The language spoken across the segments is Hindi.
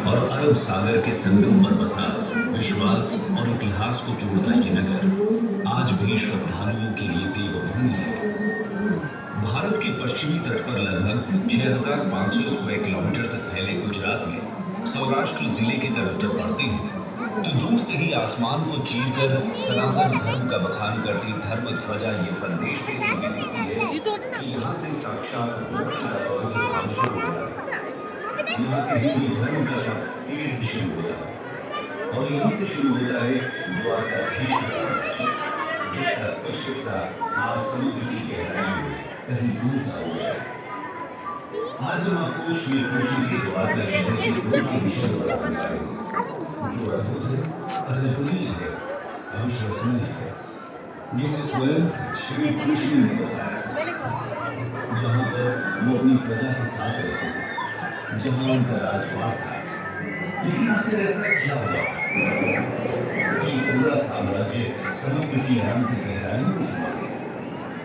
और अरब सागर के संगम पर बसा विश्वास और इतिहास को जोड़ता ये नगर आज भी श्रद्धालुओं के लिए देवभूमि है। भारत के पश्चिमी तट पर लगभग 6,500 स्क्वायर किलोमीटर तक फैले गुजरात में सौराष्ट्र जिले की तरफ जब बढ़ते हैं तो दूर से ही आसमान को चीरकर सनातन धर्म का बखान करती धर्म ध्वजा ये संदेश देती हुई दिखती है कि यहाँ से साक्षात मोक्ष का पवित्र धाम शुरू होता है। यहाँ से हिंदू धर्म का तीर्थ शुरू होता है और यहीं से शुरू होता है द्वारकाधीश का साम्राज्य, जिसका कुछ हिस्सा आज समुद्र की गहराई में कहीं दूर सा हो गया है। आज हम आपको श्री कृष्ण के द्वारका शहर के गुरु के विषय में बताने जा रहे हैं, जो अद्भुत है, अकल्पनीय है, अविश्वसनीय है, जिसे स्वयं श्री कृष्ण ने बसाया, जहाँ पर वो अपनी प्रजा के साथ रहते थे, जहाँ उनका राजपाट था। लेकिन आखिर ऐसा क्या हुआ कि पूरा साम्राज्य समुद्र की अनंत गहराई में समा गया?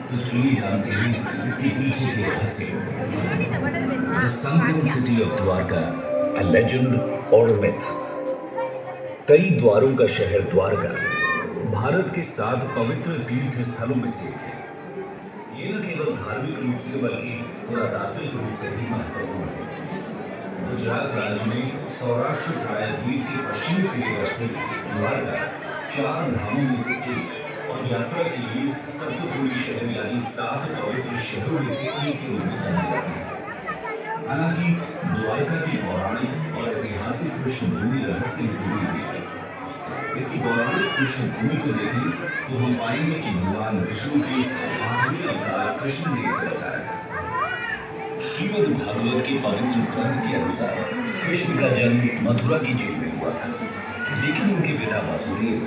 तो चलिए जानते हैं इसके पीछे के रहस्य। The sunken city of Dwarka, a legend or a myth। कई द्वारों का शहर द्वारका भारत के 7 पवित्र तीर्थ स्थलों में से एक है। ये न केवल धार्मिक रूप से बल्कि पुरातात्विक रूप से भी महत्वपूर्ण है। गुजरात राज्य में सौराष्ट्र प्रायद्वीप के पश्चिमी सिरे पर स्थित द्वारका 4 धामों में से एक और यात्रा के लिए सप्तपुरी शहर यानी 7 पवित्र शहरों में से एक के रूप में जाना जाता है। हालांकि द्वारका की पौराणिक और ऐतिहासिक पृष्ठभूमि रहस्य जुड़ी हुई है। इसकी पौराणिक पृष्ठभूमि को देखें तो हम पाएंगे कि भगवान विष्णु के 8वें अवतार कृष्ण ने इसे बचाया है। श्रीमद् भागवत के पवित्र ग्रंथ के अनुसार कृष्ण का जन्म मथुरा की जेल में हुआ था, लेकिन उनके पिता वासुदेव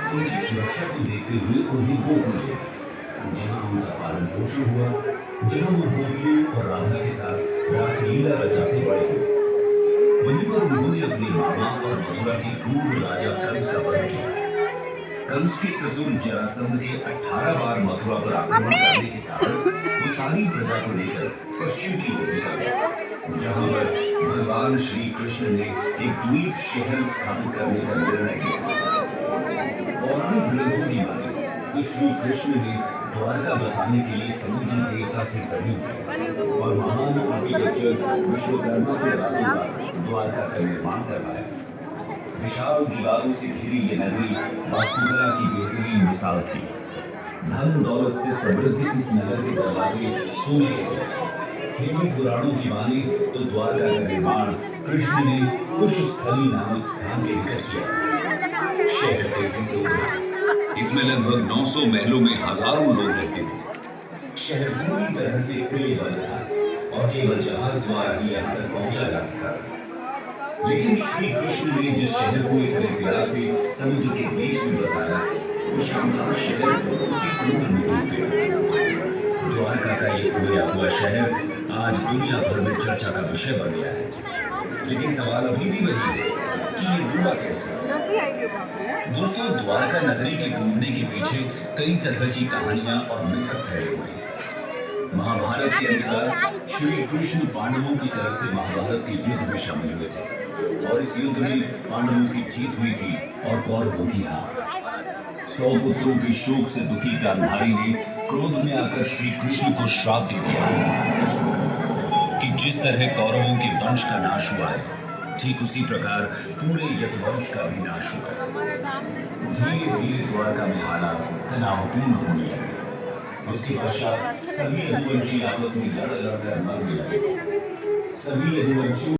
उनकी सुरक्षा को देखते हुए उन्हें गोकुल ले गए, जहाँ उनका पालन पोषण हुआ, जहाँ वो गोपियों और राधा के साथ रासलीला रचाते बड़े हुए। वहीं पर उन्होंने अपनी मामा और मथुरा के क्रूर राजा कंस का वध किया। कंस के ससुर जरासंध के 18 बार मथुरा पर आक्रमण करने के कारण वो सारी प्रजा को लेकर पश्चिम की ओर निकल गए, जहाँ पर भगवान श्री कृष्ण ने एक द्वीप शहर स्थापित करने का निर्णय किया। पौराणिक ग्रंथों की माने तो श्री कृष्ण ने द्वारका बसाने के लिए समुद्र देवता से जमीन और महान आर्किटेक्चर विश्वकर्मा से द्वारका का निर्माण करवाया। विशाल दीवारों से घिरी ये नगरी वास्तुकला की बेहतरीन मिसाल थी। धन दौलत से समृद्ध इस नगर के दरवाजे सोने के थे। हिंदू पुराणों की माने तो द्वारका का निर्माण कृष्ण ने कुशस्थली नामक स्थान के निकट किया। शहर तेजी से उभरा। इसमें लगभग 900 महलों में हजारों लोग रहते थे। शहर पूरी तरह से खुले बंद था और केवल जहाज द्वारा ही यहाँ तक पहुंचा जा सकता था। लेकिन श्री कृष्ण ने जिस शहर को इतने प्यार से समुद्र के बीच में बसाया, वो शानदार शहर उसी समुद्र में डूब गया। द्वारका का ये खोया हुआ शहर आज दुनिया भर में चर्चा का विषय बन गया है। लेकिन सवाल अभी भी वही है कि ये डूबा कैसे? दोस्तों, द्वारका नगरी के डूबने के पीछे कई तरह की कहानियां और मिथक फैले हुए हैं। महाभारत के अनुसार श्री कृष्ण पांडवों की तरफ से महाभारत के युद्ध में शामिल हुए थे और इस युद्ध में पांडवों की जीत हुई थी और कौरवों की हार। 100 पुत्रों के शोक से दुखी गांधारी ने क्रोध में आकर श्री कृष्ण को श्राप दे दिया कि जिस तरह कौरवों के वंश का नाश हुआ है, ठीक उसी प्रकार पूरे यदुवंश का भी नाश होगा। धीरे धीरे द्वारका में हालात तनावपूर्ण होने लगे। उसके पश्चात सभी यदुवंशी आपस में लड़ लड़कर मरने लगे। सभी यदुवंशियों